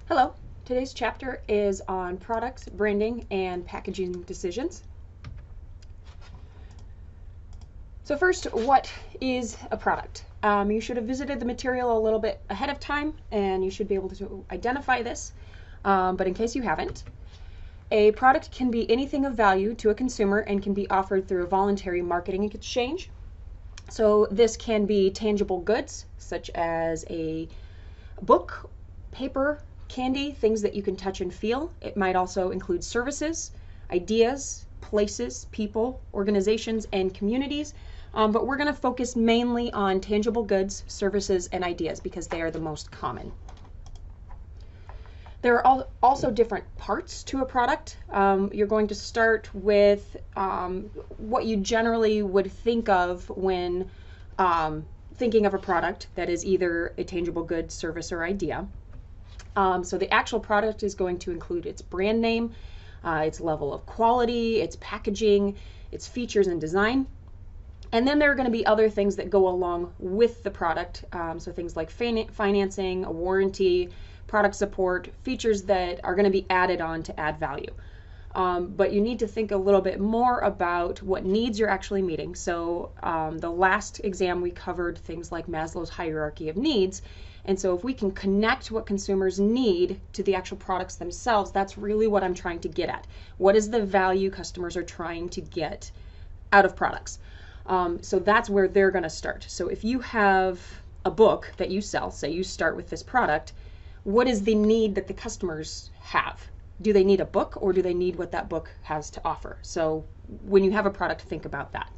Hello, today's chapter is on products, branding, and packaging decisions. So first, what is a product? You should have visited the material a little bit ahead of time and you should be able to identify this, but in case you haven't, a product can be anything of value to a consumer and can be offered through a voluntary marketing exchange. So this can be tangible goods such as a book, paper, candy, things that you can touch and feel. It might also include services, ideas, places, people, organizations, and communities. But we're going to focus mainly on tangible goods, services, and ideas because they are the most common. There are also different parts to a product. You're going to start with what you generally would think of when thinking of a product that is either a tangible good, service, or idea. So the actual product is going to include its brand name, its level of quality, its packaging, its features and design. And then there are going to be other things that go along with the product. So things like financing, a warranty, product support, features that are going to be added on to add value. But you need to think a little bit more about what needs you're actually meeting. So the last exam we covered things like Maslow's hierarchy of needs. And so if we can connect what consumers need to the actual products themselves, that's really what I'm trying to get at. What is the value customers are trying to get out of products? So that's where they're going to start. So if you have a book that you sell, say you start with this product, what is the need that the customers have? Do they need a book or do they need what that book has to offer? So when you have a product, think about that.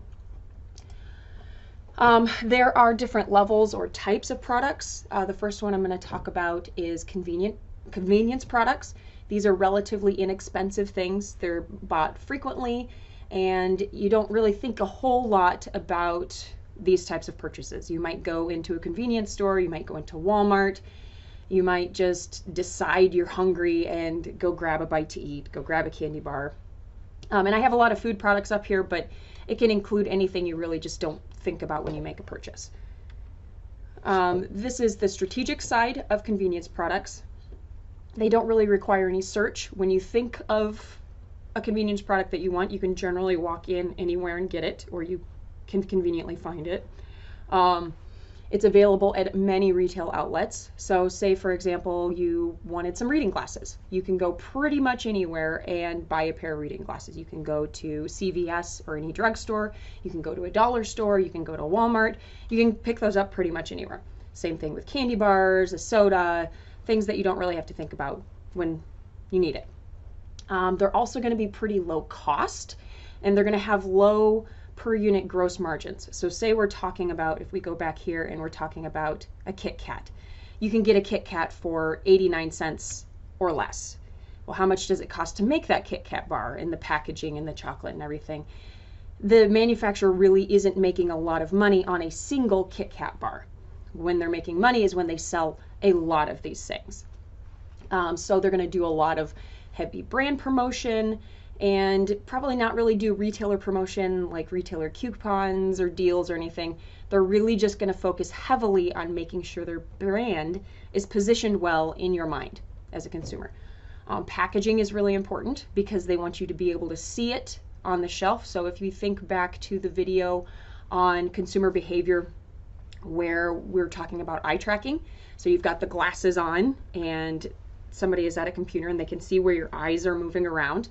There are different levels or types of products. The first one I'm going to talk about is convenience products. These are relatively inexpensive things. They're bought frequently and you don't really think a whole lot about these types of purchases. You might go into a convenience store, you might go into Walmart, you might just decide you're hungry and go grab a bite to eat, go grab a candy bar. And I have a lot of food products up here, but it can include anything you really just don't think about when you make a purchase. This is the strategic side of convenience products. They don't really require any search. When you think of a convenience product that you want, you can generally walk in anywhere and get it, or you can conveniently find it. It's available at many retail outlets. So say, for example, you wanted some reading glasses. You can go pretty much anywhere and buy a pair of reading glasses. You can go to CVS or any drugstore. You can go to a dollar store. You can go to Walmart. You can pick those up pretty much anywhere. Same thing with candy bars, a soda, things that you don't really have to think about when you need it. They're also going to be pretty low cost, and they're going to have low per unit gross margins. So say we're talking about, if we go back here and we're talking about a Kit Kat, you can get a Kit Kat for 89 cents or less. Well, how much does it cost to make that Kit Kat bar and the packaging and the chocolate and everything? The manufacturer really isn't making a lot of money on a single Kit Kat bar. When they're making money is when they sell a lot of these things. So they're going to do a lot of heavy brand promotion and probably not really do retailer promotion like retailer coupons or deals or anything. They're really just going to focus heavily on making sure their brand is positioned well in your mind as a consumer. Packaging is really important because they want you to be able to see it on the shelf. So if you think back to the video on consumer behavior where we're talking about eye tracking, so you've got the glasses on and somebody is at a computer and they can see where your eyes are moving around.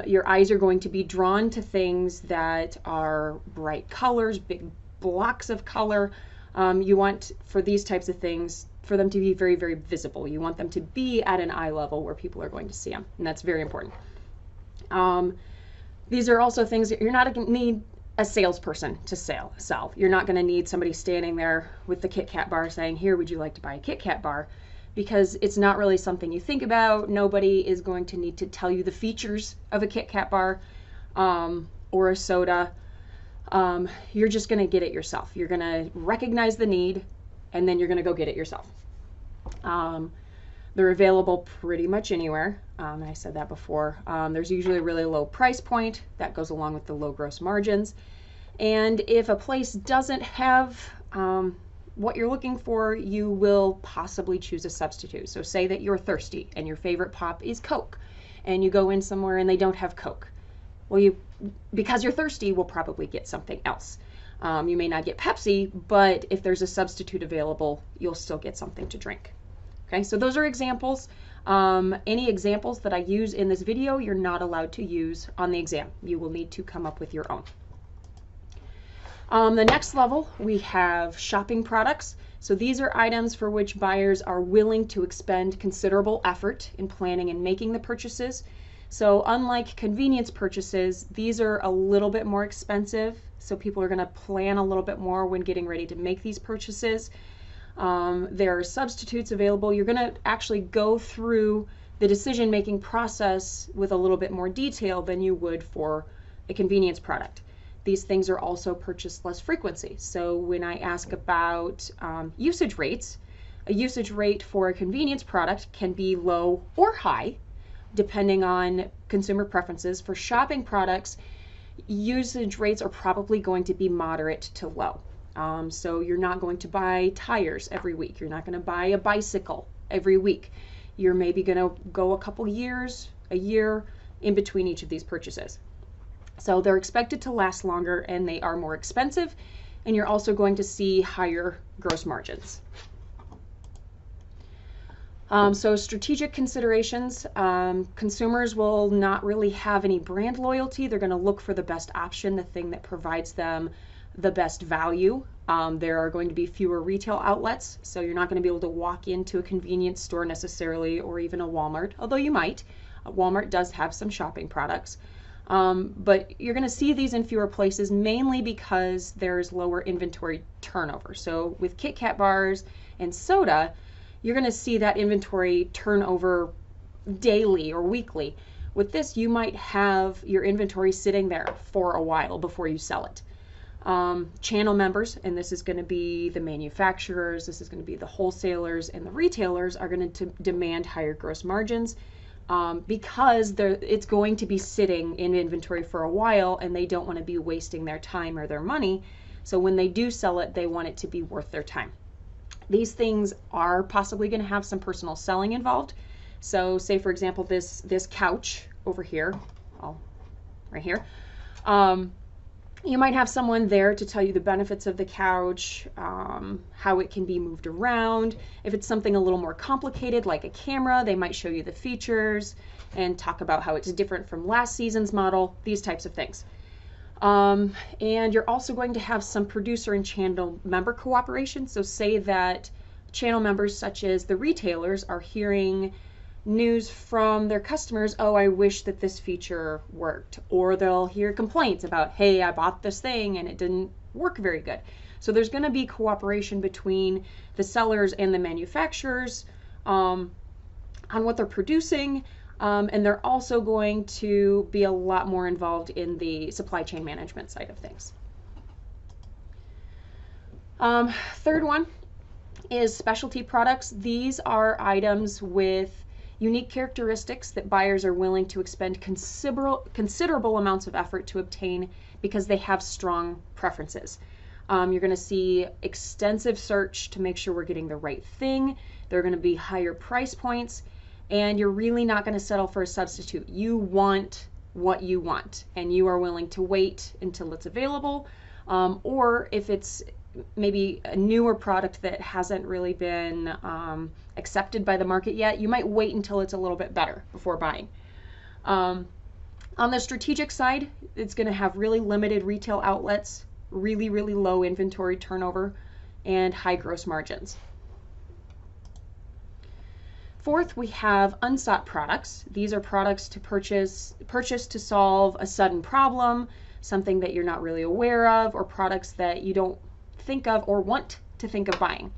Your eyes are going to be drawn to things that are bright colors, big blocks of color. You want, for these types of things, for them to be very, very visible. You want them to be at an eye level where people are going to see them, and that's very important. These are also things that you're not going to need a salesperson to sell. You're not going to need somebody standing there with the Kit Kat bar saying, here, would you like to buy a Kit Kat bar? Because it's not really something you think about. Nobody is going to need to tell you the features of a Kit Kat bar or a soda. You're just going to get it yourself. You're going to recognize the need, and then you're going to go get it yourself. They're available pretty much anywhere. I said that before. There's usually a really low price point. That goes along with the low gross margins. And if a place doesn't have what you're looking for, you will possibly choose a substitute. So say that you're thirsty and your favorite pop is Coke, and you go in somewhere and they don't have Coke. Well, because you're thirsty, will probably get something else. You may not get Pepsi, but if there's a substitute available, you'll still get something to drink. Okay, so those are examples. Any examples that I use in this video, you're not allowed to use on the exam. You will need to come up with your own. The next level, we have shopping products. So these are items for which buyers are willing to expend considerable effort in planning and making the purchases. So unlike convenience purchases, these are a little bit more expensive. So people are going to plan a little bit more when getting ready to make these purchases. There are substitutes available. You're going to actually go through the decision-making process with a little bit more detail than you would for a convenience product. These things are also purchased less frequency. So when I ask about usage rates, a usage rate for a convenience product can be low or high, depending on consumer preferences. For shopping products, usage rates are probably going to be moderate to low. So you're not going to buy tires every week. You're not going to buy a bicycle every week. You're maybe going to go a year in between each of these purchases. So they're expected to last longer and they are more expensive, and you're also going to see higher gross margins. So strategic considerations, consumers will not really have any brand loyalty. They're going to look for the best option, the thing that provides them the best value. There are going to be fewer retail outlets, so you're not going to be able to walk into a convenience store necessarily, or even a Walmart, although you might. Walmart does have some shopping products. But you're going to see these in fewer places, mainly because there's lower inventory turnover. So with Kit Kat bars and soda, you're going to see that inventory turnover daily or weekly. With this, you might have your inventory sitting there for a while before you sell it. Channel members, and this is going to be the manufacturers, this is going to be the wholesalers, and the retailers are going to demand higher gross margins. Because it's going to be sitting in inventory for a while, and they don't want to be wasting their time or their money. So when they do sell it, they want it to be worth their time. These things are possibly going to have some personal selling involved. So say, for example, this couch over here, right here, you might have someone there to tell you the benefits of the couch, how it can be moved around. If it's something a little more complicated, like a camera, they might show you the features and talk about how it's different from last season's model, these types of things. And you're also going to have some producer and channel member cooperation. So say that channel members, such as the retailers, are hearing news from their customers, oh, I wish that this feature worked, or they'll hear complaints about, hey, I bought this thing and it didn't work very good. So there's going to be cooperation between the sellers and the manufacturers on what they're producing, and they're also going to be a lot more involved in the supply chain management side of things. Third one is specialty products. These are items with unique characteristics that buyers are willing to expend considerable amounts of effort to obtain because they have strong preferences. You're going to see extensive search to make sure we're getting the right thing. There are going to be higher price points, and you're really not going to settle for a substitute. You want what you want, and you are willing to wait until it's available, or if it's maybe a newer product that hasn't really been accepted by the market yet, you might wait until it's a little bit better before buying. On the strategic side, it's going to have really limited retail outlets, really low inventory turnover, and high gross margins. Fourth, we have unsought products. These are products to purchase to solve a sudden problem, something that you're not really aware of, or products that you don't think of or want to think of buying.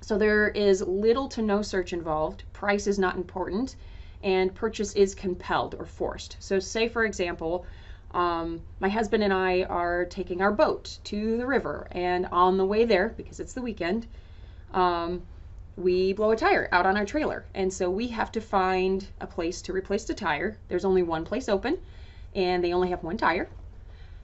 So there is little to no search involved, price is not important, and purchase is compelled or forced. So say, for example, my husband and I are taking our boat to the river, and on the way there, because it's the weekend, we blow a tire out on our trailer, and so we have to find a place to replace the tire. There's only one place open, and they only have one tire.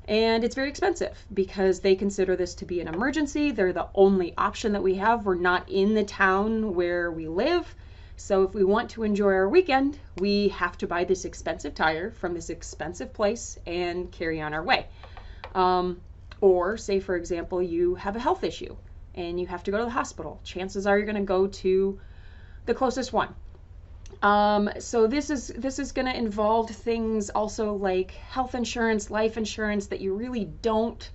And it's very expensive because they consider this to be an emergency. They're the only option that we have. We're not in the town where we live. So if we want to enjoy our weekend, we have to buy this expensive tire from this expensive place and carry on our way. Or say, for example, you have a health issue and you have to go to the hospital. Chances are you're going to go to the closest one. So this is going to involve things also like health insurance, life insurance that you really don't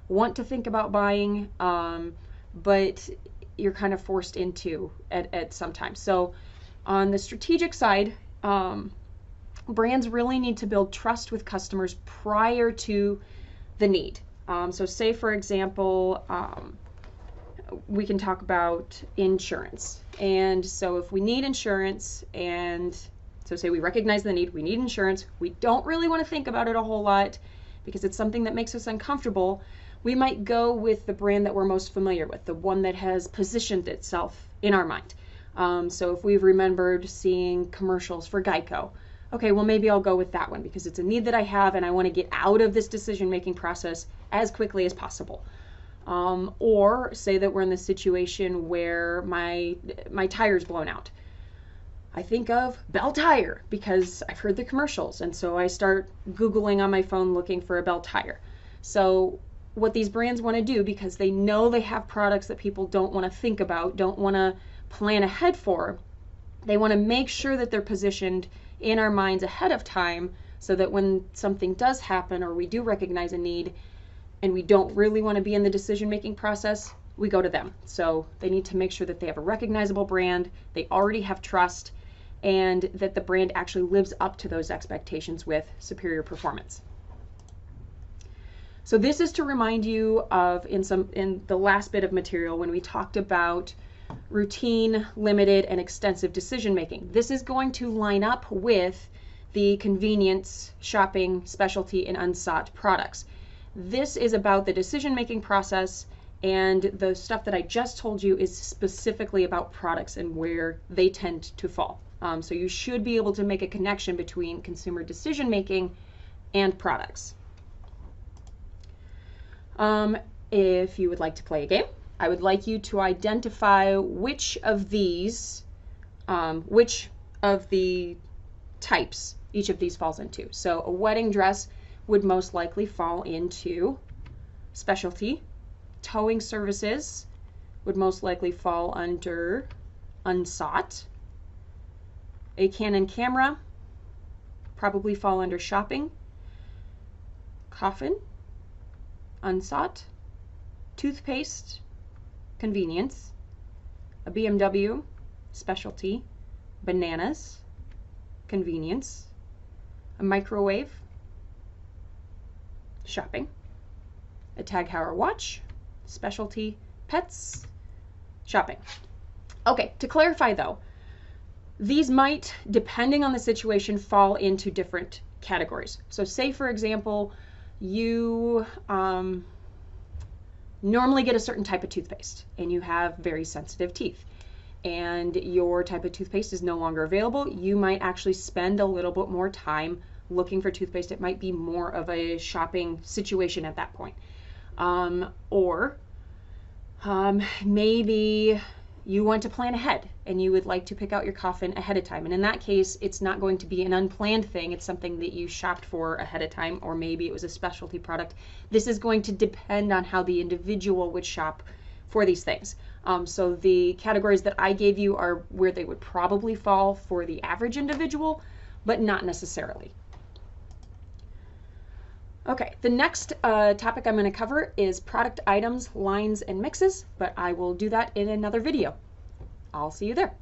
want to think about buying, but you're kind of forced into at some time. So on the strategic side, brands really need to build trust with customers prior to the need. So say, for example, we can talk about insurance. And so if we need insurance, and so say we recognize the need, we need insurance, we don't really want to think about it a whole lot because it's something that makes us uncomfortable, we might go with the brand that we're most familiar with, the one that has positioned itself in our mind. So if we've remembered seeing commercials for Geico, okay, well maybe I'll go with that one because it's a need that I have and I want to get out of this decision-making process as quickly as possible. Or say that we're in the situation where my tire's blown out. I think of Bell Tire because I've heard the commercials, and so I start Googling on my phone looking for a Bell Tire. So what these brands want to do, because they know they have products that people don't want to think about, don't want to plan ahead for, they want to make sure that they're positioned in our minds ahead of time so that when something does happen or we do recognize a need, and we don't really want to be in the decision-making process, we go to them. So they need to make sure that they have a recognizable brand, they already have trust, and that the brand actually lives up to those expectations with superior performance. So this is to remind you of in the last bit of material when we talked about routine, limited, and extensive decision-making. This is going to line up with the convenience, shopping, specialty, and unsought products. This is about the decision-making process, and the stuff that I just told you is specifically about products and where they tend to fall. So you should be able to make a connection between consumer decision-making and products. If you would like to play a game, I would like you to identify which of the types each of these falls into. So a wedding dress would most likely fall into specialty. Towing services would most likely fall under unsought. A Canon camera probably fall under shopping. Coffin, unsought. Toothpaste, convenience. A BMW, specialty. Bananas, convenience. A microwave, shopping. A Tag Heuer watch, specialty. Pets, shopping. Okay, to clarify though, these might, depending on the situation, fall into different categories. So say, for example, you normally get a certain type of toothpaste and you have very sensitive teeth and your type of toothpaste is no longer available. You might actually spend a little bit more time looking for toothpaste. It might be more of a shopping situation at that point. Maybe you want to plan ahead and you would like to pick out your coffin ahead of time. And in that case, it's not going to be an unplanned thing. It's something that you shopped for ahead of time, or maybe it was a specialty product. This is going to depend on how the individual would shop for these things. So the categories that I gave you are where they would probably fall for the average individual, but not necessarily. Okay, the next topic I'm going to cover is product items, lines, and mixes, but I will do that in another video. I'll see you there.